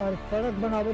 और सड़क बनावे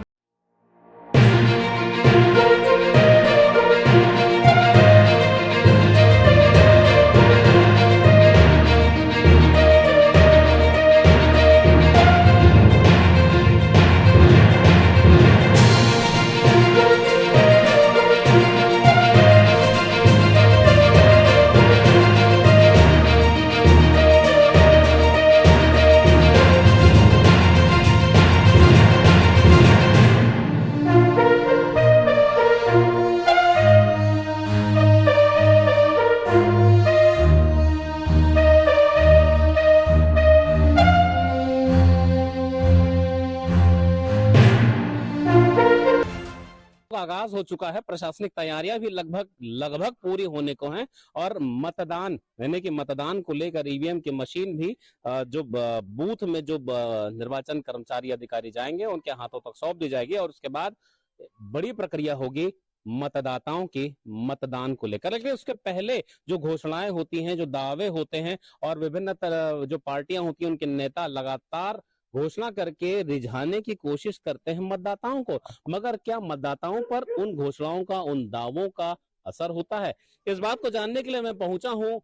का आगाज हो चुका है। प्रशासनिक तैयारियां भी लगभग लगभग पूरी होने को हैं और मतदान यानी कि मतदान को लेकर ईवीएम की मशीन भी जो बूथ में जो निर्वाचन कर्मचारी अधिकारी जाएंगे उनके हाथों तक सौंप दी जाएगी और उसके बाद बड़ी प्रक्रिया होगी मतदाताओं की मतदान को लेकर। लेकिन उसके पहले जो घोषणाएं होती हैं, जो दावे होते हैं और विभिन्न तरह जो पार्टियां होती हैं उनके नेता लगातार घोषणा करके रिझाने की कोशिश करते हैं मतदाताओं को, मगर क्या मतदाताओं पर उन घोषणाओं का, उन दावों का असर होता है? इस बात को जानने के लिए मैं पहुंचा हूं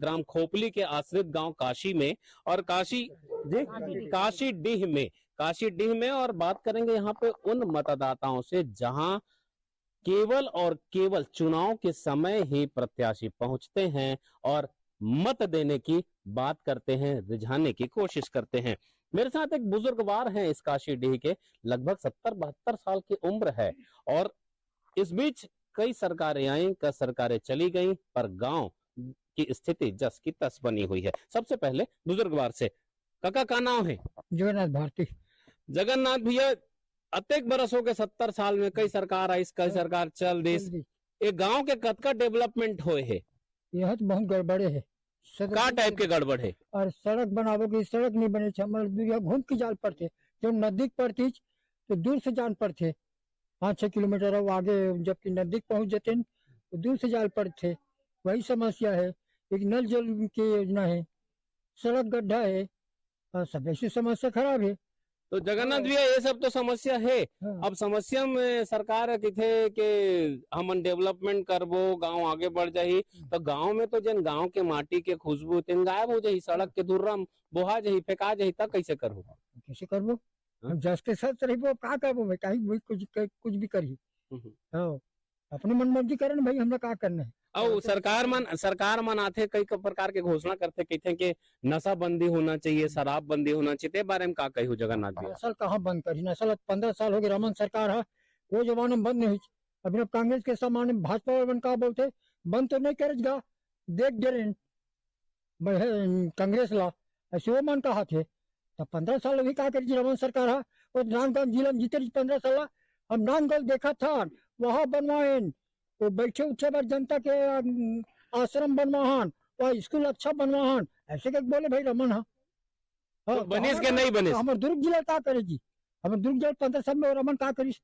ग्राम खोपली के आश्रित गांव काशी में और काशी डीह में और बात करेंगे यहाँ पे उन मतदाताओं से जहां केवल और केवल चुनाव के समय ही प्रत्याशी पहुंचते हैं और मत देने की बात करते हैं, रिझाने की कोशिश करते हैं। मेरे साथ एक बुजुर्गवार हैं इस काशीडीह के, लगभग 70-72 साल की उम्र है और इस बीच कई सरकारें आई, कई सरकारें चली गई, पर गांव की स्थिति जस की तस बनी हुई है। सबसे पहले बुजुर्गवार से, काका का नाम है? जगन्नाथ भारती। जगन्नाथ भैया, अतेक बरस हो गए, 70 साल में कई सरकार आई, कई सरकार चल दिस, ये गांव के कतका डेवलपमेंट होए है? यह तो बहुत गड़बड़े है। का टाइप के गड़बड़ है? और सड़क बनावो की सड़क नहीं बने छे, घूम के जान पड़ते जो नजदीक पड़ती तो दूर से जान पड़ते 5-6 किलोमीटर और आगे, जबकि नजदीक पहुंच जाते तो दूर से जान पड़ते। वही समस्या है। एक नल जल की योजना है, सड़क गड्ढा है और सब ऐसी समस्या खराब है। तो जगन्नाथ भैया ये सब तो समस्या है। हाँ। अब समस्या में सरकार किथे के हमन डेवलपमेंट करबो, गांव आगे बढ़ जाही, तो गांव में तो जन गांव के माटी के खुशबू तीन गायब हो जाही, सड़क के धुर्रा बोहा जाही, फेंका जाही, तब कैसे करबो? कैसे करबो? हाँ? हम जस के साथ रहिबो का करबो भाई, काहे भी कुछ भी करी। हाँ, अपनी मन मर्जी करे ना भाई, हमरा का करना है। और सरकार मन आथे कई प्रकार के घोषणा करते, कहते कि नशा बंदी होना चाहिए, शराब बंदी होना चाहिए, ते बारे में का कही जगन्नाथ भैया? नसल कहाँ बंद करी? नसल 15 साल हो गए रमन सरकार है, वो जमाने में बंद नहीं हुई। अभी अब कांग्रेस के सामान्य भाजपा वाले का बोलते बंद तो नहीं करेगा, देख डरे कांग्रेस ला ऐसे वो मन कहा थे। तब 15 साल अभी का करी रमन सरकार है, और राजनांदगांव जिला में जीते 15 साल हम राजनांदगांव देखा था, वहां बनवाए वो बैठे उठे बार जनता के आश्रम बनवाहन, वह स्कूल अच्छा बनवाहन, ऐसे के बोले भाई रमन। हाँ, तो बनिस के नहीं बनिस? हमारे दुर्ग जिला का करेगी, हमारे दुर्ग जिला 15 साल में रमन का करी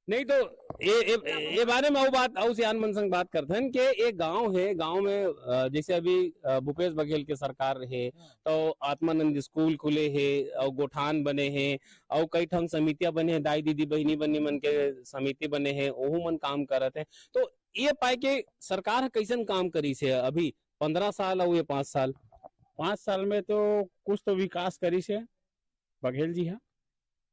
नहीं तो ये बारे में बात सियान मन संग बात करते हैं कि एक गांव है, गांव में जैसे अभी भूपेश बघेल के सरकार है तो आत्मानंद स्कूल खुले हैं और गोठान बने हैं और कई ठंग समितियां बने हैं, दाई दीदी बहनी बनी मन के समिति बने हैं, ओहू मन काम करत है। तो ये पाए के सरकार कैसन काम करी से अभी 15 साल और ये 5 साल? 5 साल में तो कुछ तो विकास करी से बघेल जी है,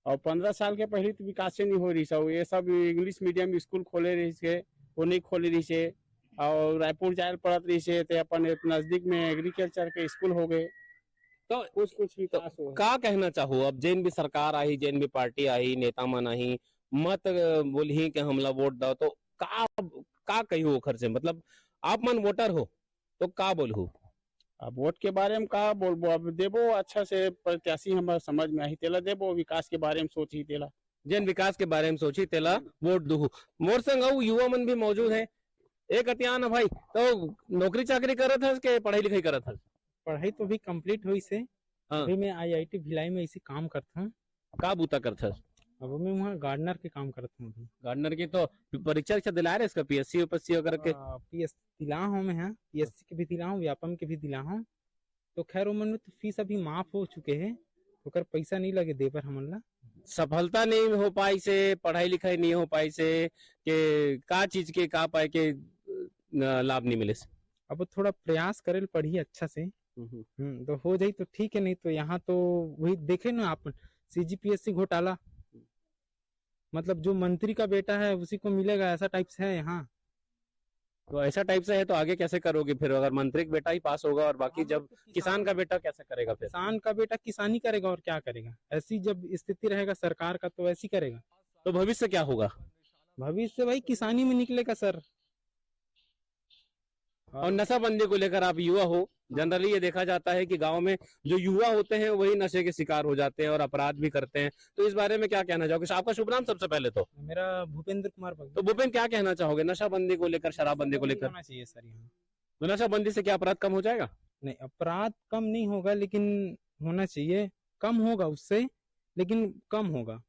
और 15 साल के पहले तो विकास नहीं हो रही सब। ये सब इंग्लिश मीडियम स्कूल खोले रही से, वो नहीं खोले रही से, और रायपुर जाए पड़त रही से, तो अपन नजदीक में एग्रीकल्चर के स्कूल हो गए, तो कुछ विकास हो। का कहना चाहो अब जैन भी सरकार आई, जैन भी पार्टी आई, नेता मन आई, मत बोलही कि हमला वोट दो, तो का कहियो ओखर से, मतलब आप मन वोटर हो तो का बोलहु? अब वोट के बारे में का बोलबो, अब देबो अच्छा से प्रत्याशी हमारे समझ में आई तेला देबो, विकास के बारे में सोची तेला, जैन विकास के बारे में सोची तेला वोट दूहू। मोर संग अऊ युवा मन भी मौजूद है। एक अतियान भाई, तो नौकरी चाकरी करत हस के पढ़ाई लिखाई करत हस? पढ़ाई तो अभी कंप्लीट हुई से। हाँ। अभी मैं आईआईटी भिलाई में इसी काम करता हूँ। का बूता करत हस? अब मैं वहाँ गार्डनर के काम करता हूँ अभी। गार्डनर की तो परीक्षा वरीक्षा दिला रहे इसका, पीएससी यूपीएससी वगैरह के? पीएस दिला हूँ मैं, हाँ पीएससी के भी दिला हूँ, व्यापम के भी दिला हूँ। तो खैर उमन में तो फीस अभी माफ हो चुके हैं, तो कर पैसा नहीं लगे दे पर हमन ला। सफलता नहीं हो पाई से, पढ़ाई लिखाई नहीं हो पाई से, के का चीज के का पाए के लाभ नहीं मिले से? अब थोड़ा प्रयास करे पढ़िए अच्छा से, तो हो जाई तो ठीक है, नहीं तो यहाँ तो वही देखे ना आप, CGPSC घोटाला, मतलब जो मंत्री का बेटा है उसी को मिलेगा, ऐसा टाइप से है यहाँ। तो ऐसा टाइप से है तो आगे कैसे करोगे फिर, अगर मंत्री का बेटा ही पास होगा और बाकी जब किसान का बेटा कैसे करेगा फिर? किसान का बेटा किसानी करेगा और क्या करेगा, ऐसी जब स्थिति रहेगा सरकार का तो ऐसी करेगा। तो भविष्य क्या होगा? भविष्य भाई किसानी में निकलेगा सर। और नशाबंदी को लेकर आप युवा हो, जनरली ये देखा जाता है कि गांव में जो युवा होते हैं वही नशे के शिकार हो जाते हैं और अपराध भी करते हैं, तो इस बारे में क्या कहना चाहोगे? आपका शुभ नाम सबसे पहले तो? मेरा भूपेंद्र कुमार बघेल। तो भूपेन क्या कहना चाहोगे नशाबंदी को लेकर, शराबबंदी को लेकर? होना चाहिए सर यहाँ। तो नशाबंदी से क्या अपराध कम हो जाएगा? नहीं, अपराध कम नहीं होगा, लेकिन होना चाहिए, कम होगा उससे, लेकिन कम होगा।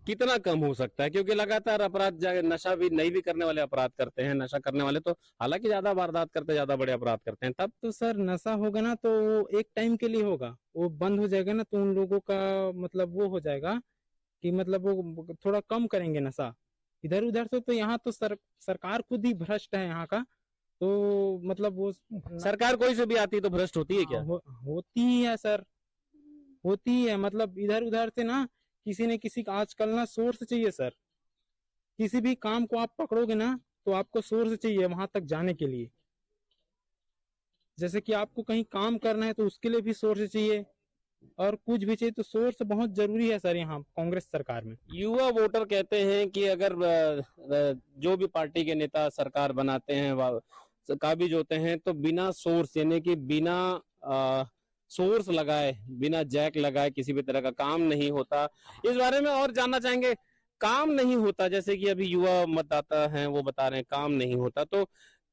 कितना कम हो सकता है? क्योंकि लगातार अपराध, नशा भी नहीं भी करने वाले अपराध करते हैं, नशा करने वाले तो हालांकि ज्यादा वारदात करते, ज्यादा बड़े अपराध करते हैं। तब तो सर नशा होगा ना तो वो एक टाइम के लिए होगा, वो बंद हो जाएगा ना तो उन लोगों का मतलब वो हो जाएगा कि मतलब वो थोड़ा कम करेंगे नशा। इधर उधर से तो यहाँ तो सरकार खुद ही भ्रष्ट है यहाँ का, तो मतलब वो सरकार कोई से भी आती तो भ्रष्ट होती है क्या? होती ही है सर, होती ही है। मतलब इधर उधर से ना किसी न किसी का आजकल ना सोर्स चाहिए सर, किसी भी काम को आप पकड़ोगे ना तो आपको सोर्स चाहिए वहां तक जाने के लिए। जैसे कि आपको कहीं काम करना है तो उसके लिए भी सोर्स चाहिए, और कुछ भी चाहिए तो सोर्स बहुत जरूरी है सर यहाँ कांग्रेस सरकार में। युवा वोटर कहते हैं कि अगर जो भी पार्टी के नेता सरकार बनाते हैं, काबिज होते हैं, तो बिना सोर्स यानी कि बिना सोर्स लगाए, बिना जैक लगाए किसी भी तरह का काम नहीं होता। इस बारे में और जानना चाहेंगे। काम नहीं होता, जैसे कि अभी युवा मतदाता हैं वो बता रहे हैं काम नहीं होता, तो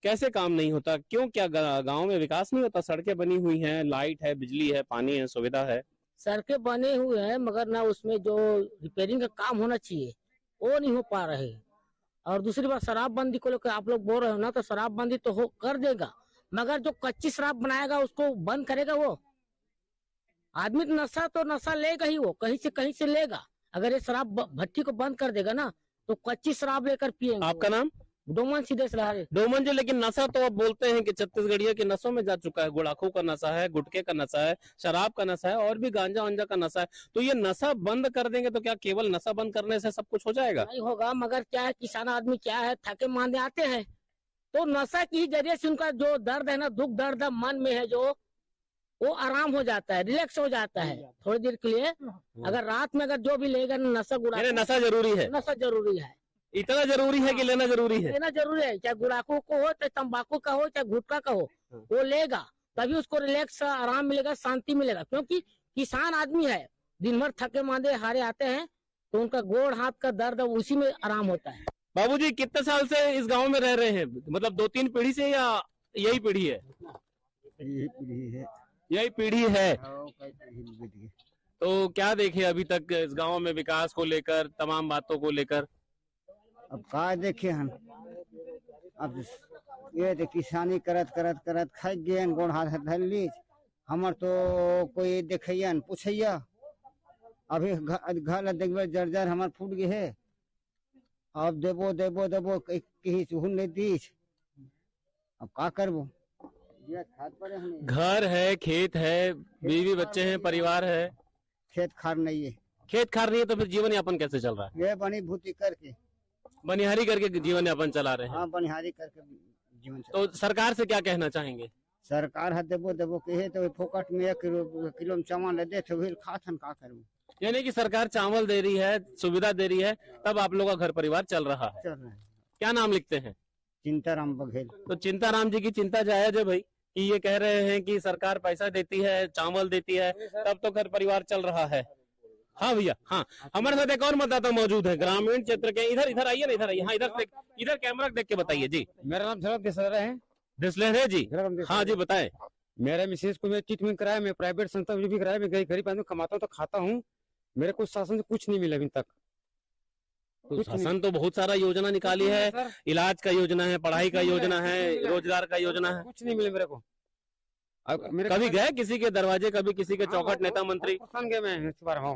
कैसे काम नहीं होता? क्यों, क्या गांव में विकास नहीं होता? सड़कें बनी हुई हैं, लाइट है, बिजली है, पानी है, सुविधा है। सड़कें बने हुए हैं मगर ना उसमें जो रिपेयरिंग का काम होना चाहिए वो नहीं हो पा रहे। और दूसरी बात शराबबंदी को लेकर आप लोग बोल रहे हो ना, तो शराबबंदी तो हो कर देगा, मगर जो कच्ची शराब बनाएगा उसको बंद करेगा वो आदमी? नशा तो नशा लेगा ही, वो कहीं से लेगा। अगर ये शराब भट्टी को बंद कर देगा ना तो कच्ची शराब लेकर पिएंगे। आपका नाम? डोमन सिद्धेश लहरे। डोमन जी, लेकिन नशा तो अब बोलते हैं कि छत्तीसगढ़िया के नशों में जा चुका है। गुड़ाखू का नशा है, गुटखे का नशा है, शराब का नशा है और भी गांजा वांजा का नशा है। तो ये नशा बंद कर देंगे तो क्या केवल नशा बंद करने से सब कुछ हो जाएगा? नहीं होगा, मगर क्या है, किसान आदमी क्या है, थके मांदे आते हैं, तो नशा की जरिए से उनका जो दर्द है ना, दुख दर्द मन में है जो, वो आराम हो जाता है, रिलैक्स हो जाता है थोड़ी देर के लिए। अगर रात में अगर जो भी लेगा नशा गुड़ाखू, नशा जरूरी है, नशा जरूरी है, इतना जरूरी है कि लेना जरूरी है। लेना जरूरी है, चाहे गुड़ाखू को हो, चाहे तंबाकू का हो, चाहे गुटखा का हो, वो लेगा तभी उसको रिलैक्स, आराम मिलेगा, शांति मिलेगा। क्योंकि किसान आदमी है, दिन भर थके मांदे हारे आते हैं, तो उनका गोड़ हाथ का दर्द उसी में आराम होता है। बाबूजी कितने साल से इस गांव में रह रहे हैं? मतलब 2-3 पीढ़ी से या यही पीढ़ी है? यही पीढ़ी है। तो क्या देखे अभी तक इस गांव में विकास को लेकर, तमाम बातों को लेकर? अब का देखे हम, अब ये तो किसानी करत करत करत खाई गए गोड़ हाथ धर लीज। हमर तो कोई देखैया न पूछैया, अभी घर देखबे जर्जर हमार फूट गए है। अब देबो देबो देबो कहीं चूहन ले दीज, अब का करबो? घर है, खेत है, बीवी बच्चे हैं, परिवार है। खेत खार नहीं है। खेत खार नहीं है तो फिर जीवन यापन कैसे चल रहा है? ये बनी भूती करके, बनिहारी करके जीवन यापन चला रहे हैं। हाँ बनिहारी करके जीवन चला। तो सरकार से क्या कहना चाहेंगे? सरकार है देबो देबो कहे तो फोकट में 1 किलो में चावल दे तो फिर खाथन का करूँ? यानी कि सरकार चावल दे रही है, सुविधा दे रही है, तब आप लोग का घर परिवार चल रहा है। चल रहा है। क्या नाम लिखते हैं? चिंताराम बघेल। तो चिंताराम जी की चिंता जायज है भाई, कि ये कह रहे हैं कि सरकार पैसा देती है, चावल देती है, तब तो घर परिवार चल रहा है। हाँ भैया, हाँ हमारे साथ एक और मतदाता मौजूद है ग्रामीण क्षेत्र के। इधर आइए ना, इधर आइए। हाँ इधर कैमरा देख के बताइए जी। मेरा नाम शरद देसरा है। दिसलहरे जी, हाँ जी बताएं। मेरे मिसेज को मैं ट्रीटमेंट कराया, मैं प्राइवेट संस्था में भी कराया, मैं गरीब आदमी कमाता हूँ तो खाता हूँ, मेरे को शासन से कुछ नहीं मिला अभी तक। तो शासन तो बहुत सारा योजना निकाली है, इलाज का योजना है, पढ़ाई का योजना है, रोजगार का योजना है, कुछ नहीं मिले मेरे को। अब कभी गए किसी के दरवाजे, कभी किसी के चौखट, नेता मंत्री? गए मैं इस बार। हाँ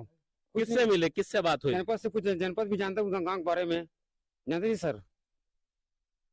किससे मिले, किससे बात हुई? जनपद से कुछ जनपद भी जानता हूँ गाँव के बारे में, जानते जी सर।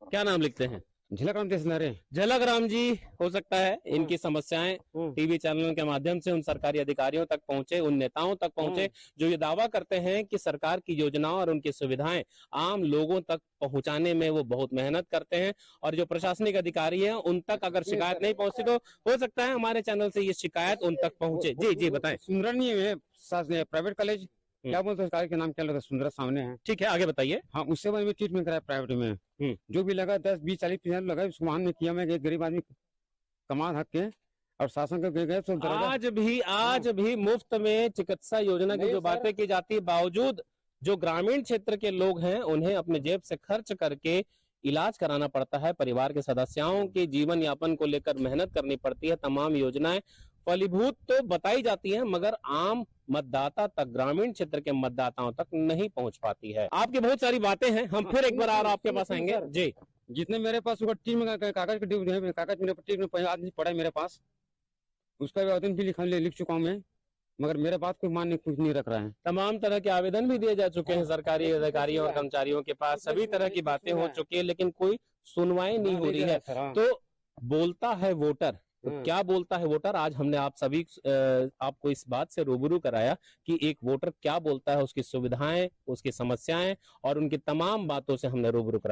क्या नाम लिखते हैं? झलक राम देशनरे। झलक राम जी, हो सकता है इनकी समस्याएं हम्म। टीवी चैनलों के माध्यम से उन सरकारी अधिकारियों तक पहुंचे, उन नेताओं तक पहुंचे जो ये दावा करते हैं कि सरकार की योजनाओं और उनकी सुविधाएं आम लोगों तक पहुंचाने में वो बहुत मेहनत करते हैं, और जो प्रशासनिक अधिकारी हैं उन तक अगर शिकायत नहीं पहुंची तो हो सकता है हमारे चैनल से ये शिकायत उन तक पहुंचे। जी जी बताएं। सुंदर नहीं है प्राइवेट कॉलेज, क्या बोलते हैं उसके नाम, क्या लगा, सुंदर सामने है। ठीक है, आगे बताइए। हाँ, उससे मैंने ट्रीटमेंट कराया प्राइवेट में। जो भी लगा 10 20 40 50 लगा, उस वाहन में किया। मैं एक गरीब आदमी कमा हक के और शासन के गए तो आज भी मुफ्त में चिकित्सा योजना की नहीं जो सर। बातें की जाती है, बावजूद जो ग्रामीण क्षेत्र के लोग हैं उन्हें अपने जेब से खर्च करके इलाज कराना पड़ता है, परिवार के सदस्यों के जीवन यापन को लेकर मेहनत करनी पड़ती है। तमाम योजनाएं फलीभूत तो बताई जाती हैं मगर आम मतदाता तक, ग्रामीण क्षेत्र के मतदाताओं तक नहीं पहुंच पाती है। आपकी बहुत सारी बातें हैं, हम फिर एक बार और आपके पास आएंगे। जी, जितने मेरे पास टीम कागज के कागज मेरे टीम में आदमी पड़ा है मेरे पास, उसका भी आवेदन भी लिख चुका हूँ मैं, मगर मेरे बात कोई मान कुछ नहीं रख रहा है। तमाम तरह के आवेदन भी दिए जा चुके हैं सरकारी अधिकारियों और कर्मचारियों के पास, सभी तरह की बातें हो चुकी है लेकिन कोई सुनवाई नहीं हो रही है। तो बोलता है वोटर, तो क्या बोलता है वोटर, आज हमने आपको इस बात से रूबरू कराया कि एक वोटर क्या बोलता है, उसकी सुविधाएं, उसकी समस्याएं और उनकी तमाम बातों से हमने रूबरू कराया।